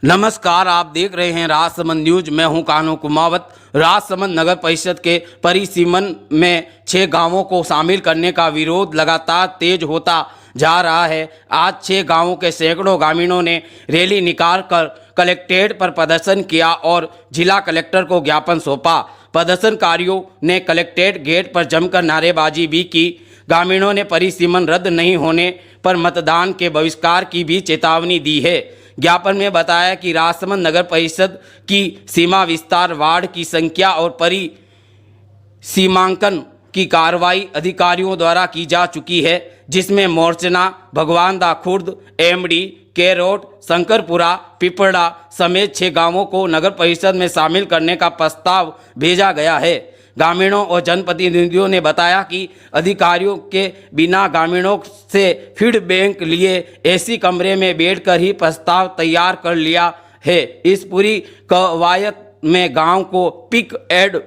नमस्कार, आप देख रहे हैं राजसमंद न्यूज। मैं हूं कान्हू कुमावत। राजसमंद नगर परिषद के परिसीमन में 6 गांवों को शामिल करने का विरोध लगातार तेज होता जा रहा है। आज 6 गांवों के सैकड़ों ग्रामीणों ने रैली निकाल कर कलेक्ट्रेट पर प्रदर्शन किया और जिला कलेक्टर को ज्ञापन सौंपा। प्रदर्शनकारियों ने कलेक्ट्रेट गेट पर जमकर नारेबाजी भी की। ग्रामीणों ने परिसीमन रद्द नहीं होने पर मतदान के बहिष्कार की भी चेतावनी दी है। ज्ञापन में बताया कि राजसमंद नगर परिषद की सीमा विस्तार, वार्ड की संख्या और परिसीमांकन की कार्रवाई अधिकारियों द्वारा की जा चुकी है, जिसमें मोरचना, भगवानदा खुर्द, एमडी, केरोट, शंकरपुरा, पिपड़ा समेत 6 गांवों को नगर परिषद में शामिल करने का प्रस्ताव भेजा गया है। ग्रामीणों और जनप्रतिनिधियों ने बताया कि अधिकारियों के बिना ग्रामीणों से फीडबैक लिए एसी कमरे में बैठकर ही प्रस्ताव तैयार कर लिया है। इस पूरी कवायद में गांव को पिक एंड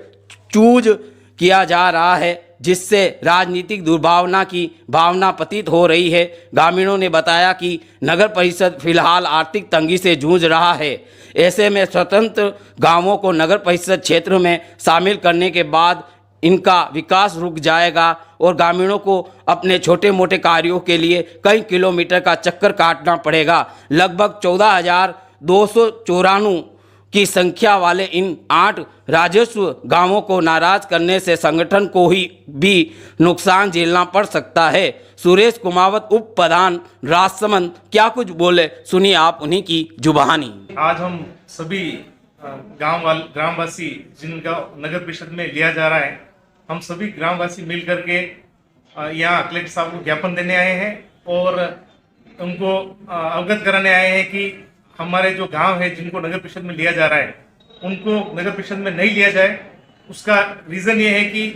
चूज किया जा रहा है, जिससे राजनीतिक दुर्भावना की भावना प्रतीत हो रही है। ग्रामीणों ने बताया कि नगर परिषद फिलहाल आर्थिक तंगी से जूझ रहा है। ऐसे में स्वतंत्र गांवों को नगर परिषद क्षेत्र में शामिल करने के बाद इनका विकास रुक जाएगा और ग्रामीणों को अपने छोटे मोटे कार्यों के लिए कई किलोमीटर का चक्कर काटना पड़ेगा। लगभग 14,294 की संख्या वाले इन 8 राजस्व गांवों को नाराज करने से संगठन को ही भी नुकसान झेलना पड़ सकता है। सुरेश कुमावत, उप प्रधान राजसमंद, क्या कुछ बोले, सुनिए आप उन्हीं की जुबानी। आज हम सभी ग्रामवासी जिनका नगर परिषद में लिया जा रहा है, हम सभी ग्रामवासी मिल करके यहाँ कलेक्टर साहब को ज्ञापन देने आए हैं और उनको अवगत कराने आए हैं कि हमारे जो गांव है जिनको नगर परिषद में लिया जा रहा है, उनको नगर परिषद में नहीं लिया जाए। उसका रीजन ये है कि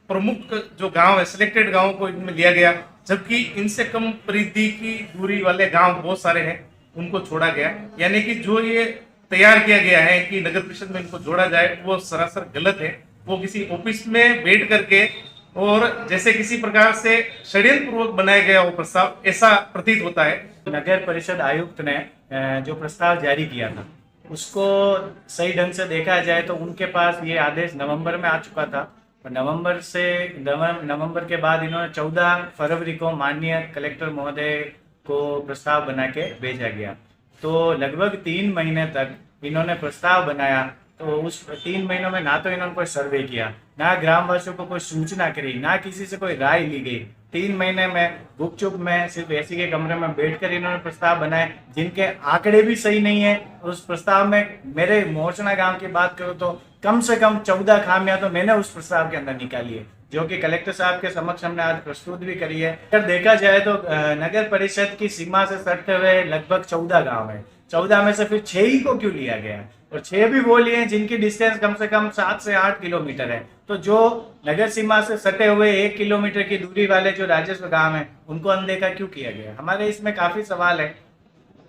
प्रमुख जो गांव है, सिलेक्टेड गांवों को इनमें लिया गया, जबकि इनसे कम परिधि की दूरी वाले गांव बहुत सारे हैं, उनको छोड़ा गया। यानी कि जो ये तैयार किया गया है कि नगर परिषद में इनको जोड़ा जाए, वो सरासर गलत है। वो किसी ऑफिस में बैठ करके और जैसे किसी प्रकार से षड्यंत्र पूर्वक बनाया गया वो प्रस्ताव, ऐसा प्रतीत होता है। नगर परिषद आयुक्त ने जो प्रस्ताव जारी किया था, उसको सही ढंग से देखा जाए तो उनके पास ये आदेश नवंबर में आ चुका था। नवंबर के बाद इन्होंने 14 फरवरी को माननीय कलेक्टर महोदय को प्रस्ताव बना के भेजा गया। तो लगभग 3 महीने तक इन्होंने प्रस्ताव बनाया। तो उस 3 महीनों में ना तो इन्होंने कोई सर्वे किया, ना ग्रामवासियों को कोई सूचना करी, ना किसी से कोई राय ली गई। 3 महीने में गुपचुप में सिर्फ एसी के कमरे में बैठकर इन्होंने प्रस्ताव बनाए, जिनके आंकड़े भी सही नहीं है। उस प्रस्ताव में मेरे मोरचना गांव की बात करूं तो कम से कम 14 खामियां तो मैंने उस प्रस्ताव के अंदर निकाली है, जो कि कलेक्टर साहब के समक्ष हमने आज प्रस्तुत भी करी है। अगर देखा जाए तो नगर परिषद की सीमा से सटते हुए लगभग 14 गाँव है। 14 में से फिर 6 ही को क्यों लिया गया? और 6 भी वो लिए जिनकी डिस्टेंस कम से कम 7 से 8 किलोमीटर है। तो जो नगर सीमा से सटे हुए 1 किलोमीटर की दूरी वाले जो राजस्व गांव हैं, उनको अनदेखा क्यों किया गया? हमारे इसमें काफी सवाल है।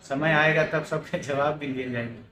समय आएगा तब सबके जवाब भी दिए जाएंगे।